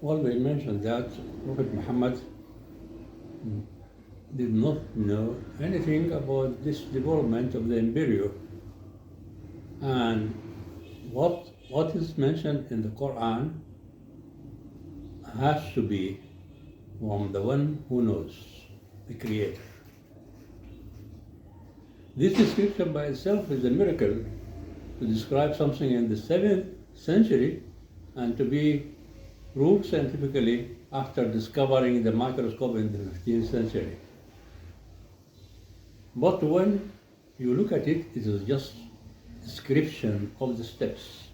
Well, we mentioned that Prophet Muhammad did not know anything about this development of the embryo, and what is mentioned in the Quran has to be from the one who knows, the Creator. This description by itself is a miracle to describe something in the 7th century and to be proved scientifically after discovering the microscope in the 15th century. But when you look at it, it is just description of the steps.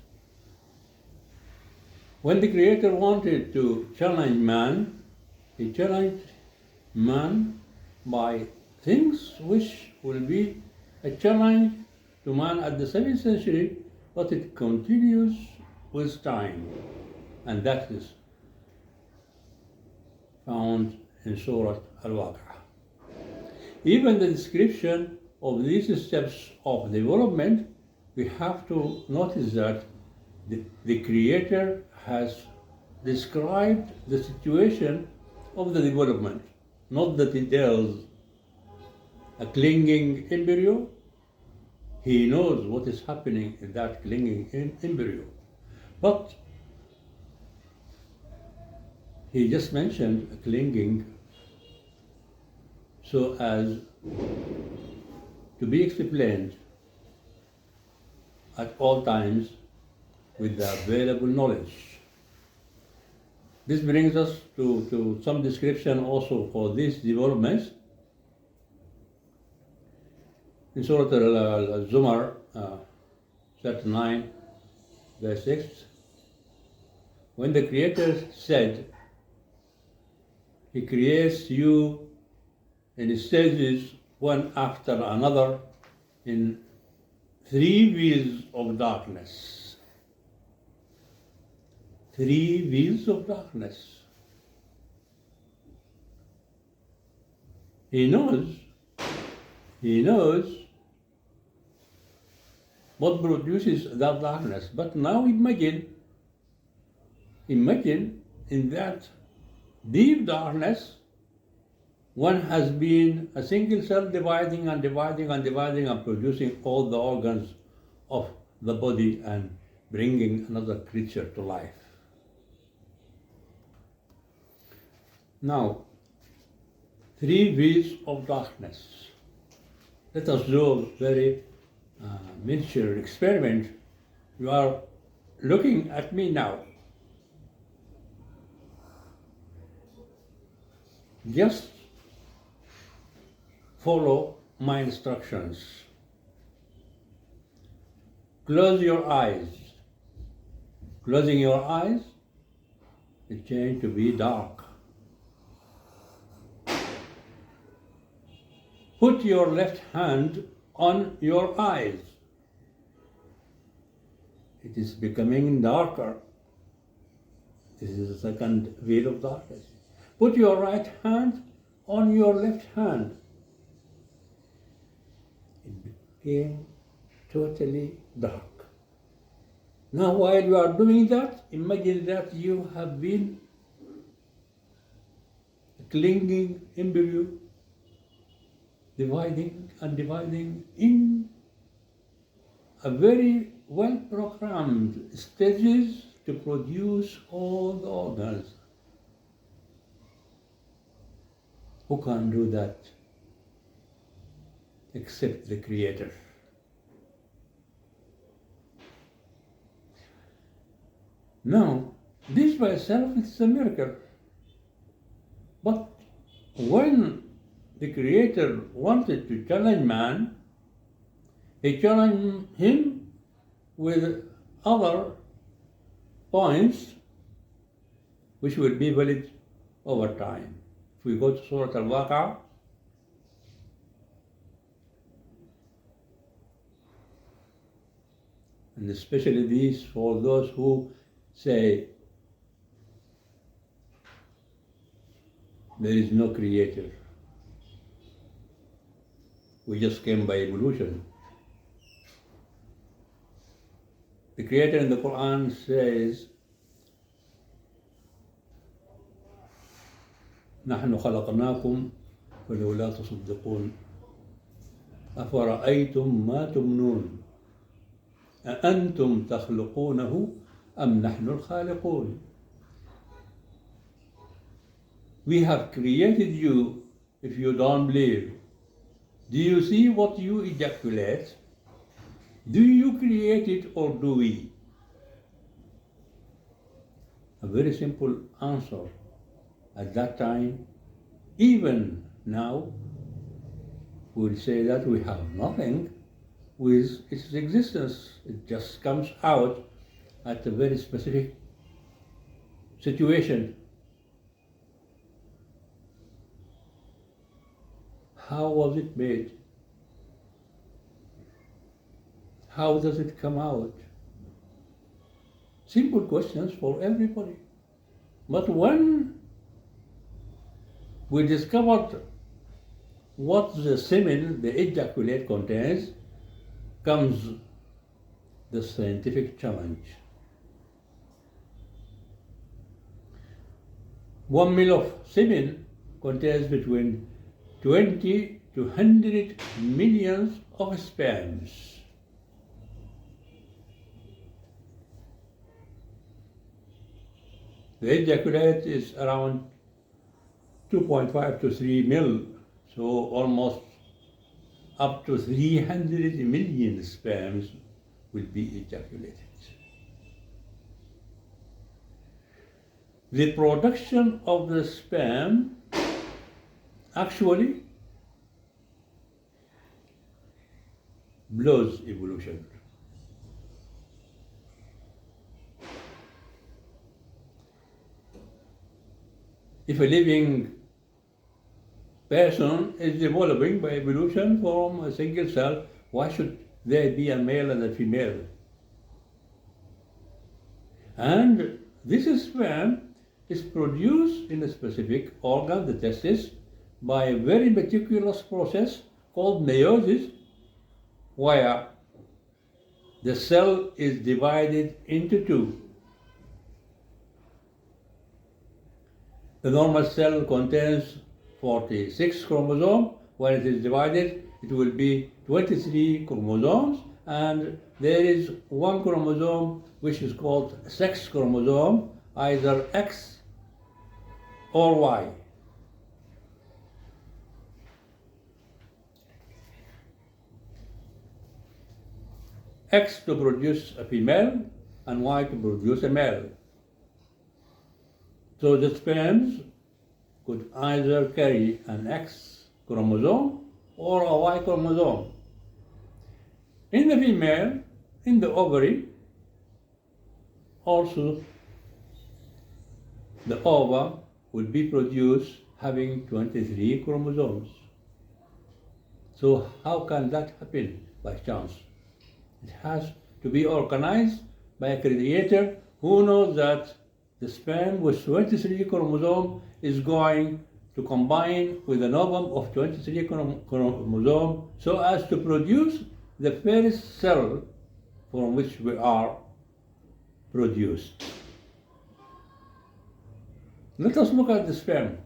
When the Creator wanted to challenge man, he challenged man by things which will be a challenge to man at the 7th century, but it continues with time. And that is found in Surah Al-Waqi'ah. Even the description of these steps of development, we have to notice that the Creator has described the situation of the development, not the details. A clinging embryo, he knows what is happening in that clinging embryo. But he just mentioned a clinging so as to be explained at all times with the available knowledge. This brings us to some description also for these developments. In Surah Al-Zumar, chapter 9, verse 6, when the Creator said, He creates you in stages one after another in 3 wheels of darkness. 3 wheels of darkness. He knows what produces that darkness. But now imagine in that deep darkness, one has been a single cell dividing and dividing and dividing and producing all the organs of the body and bringing another creature to life. Now, 3 wheels of darkness. Let us do a very miniature experiment. You are looking at me now. Just follow my instructions. Close your eyes. Closing your eyes, it changes to be dark. Put your left hand on your eyes. It is becoming darker. This is the second wheel of darkness. Put your right hand on your left hand. It became totally dark. Now while you are doing that, imagine that you have been a clinging embryo, dividing and dividing in a very well-programmed stages to produce all the organs. Who can do that except the Creator? Now, this by itself is a miracle. But when the Creator wanted to challenge man, he challenged him with other points which will be valid over time. If we go to Surah Al-Waqi'ah, and especially these for those who say there is no Creator. We just came by evolution. The Creator in the Quran says, نحن خلقناكم فلولا تصدقون أفرأيتم ما تمنون أأنتم تخلقونه أم نحن الخالقون. We have created you if you don't believe. Do you see what you ejaculate? Do you create it or do we? A very simple answer. At that time, even now, we'll say that we have nothing with its existence. It just comes out at a very specific situation. How was it made? How does it come out? Simple questions for everybody. But when we discovered what the semen, the ejaculate contains, comes the scientific challenge. 1 ml of semen contains between 20 to 100 millions of sperms. The ejaculate is around 2.5 to 3 mil, so almost up to 300 million sperms will be ejaculated. The production of the sperm actually blows evolution. If a living person is developing by evolution from a single cell, why should there be a male and a female? And this sperm is produced in a specific organ, the testis, by a very meticulous process called meiosis, where the cell is divided into two. The normal cell contains 46 chromosomes. When it is divided, it will be 23 chromosomes, and there is one chromosome which is called sex chromosome, either X or Y. X to produce a female and Y to produce a male. So the sperms could either carry an X chromosome or a Y chromosome. In the female, in the ovary, also the ova will be produced having 23 chromosomes. So how can that happen by chance? It has to be organized by a creator who knows that the sperm with 23 chromosomes is going to combine with an ovum of 23 chromosomes so as to produce the first cell from which we are produced. Let us look at the sperm.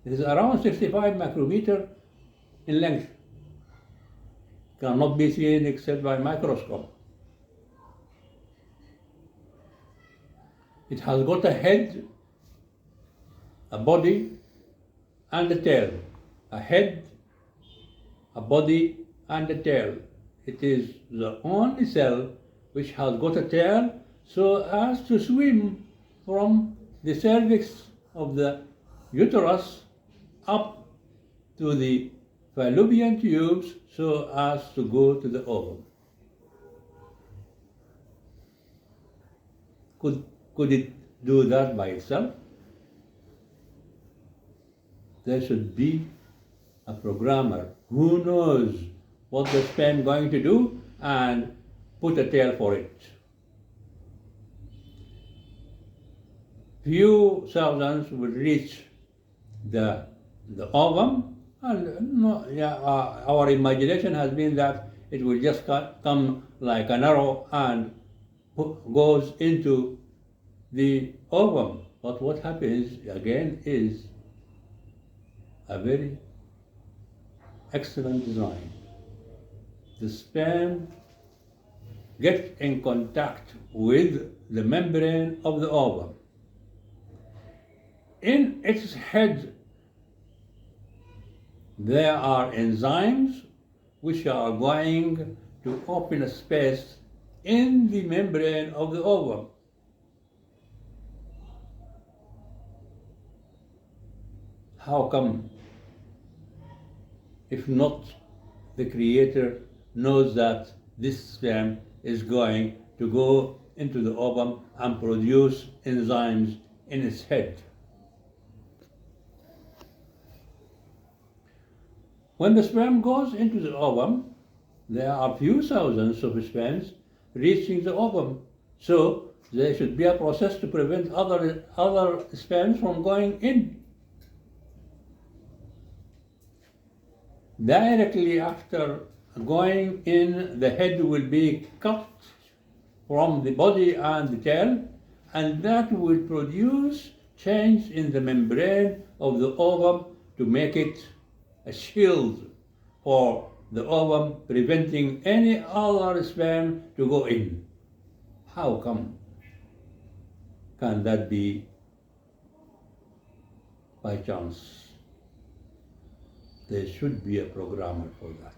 It is around 65 micrometer in length. Cannot be seen except by microscope. It has got a head, a body, and a tail. A head, a body, and a tail. It is the only cell which has got a tail so as to swim from the cervix of the uterus up to the fallopian tubes so as to go to the ovum. Could it do that by itself? There should be a programmer who knows what the sperm is going to do and put a tail for it. Few thousands will reach the ovum, and our imagination has been that it will just come like an arrow and goes into the ovum. But what happens again is a very excellent design. The sperm gets in contact with the membrane of the ovum. In its head, there are enzymes which are going to open a space in the membrane of the ovum. How come, if not the Creator knows that this sperm is going to go into the ovum and produce enzymes in its head? When the sperm goes into the ovum, there are few thousands of sperms reaching the ovum. So there should be a process to prevent other sperms from going in. Directly after going in, the head will be cut from the body and the tail, and that will produce change in the membrane of the ovum to make it a shield for the ovum, preventing any other sperm to go in. How come can that be by chance? There should be a programmer for that.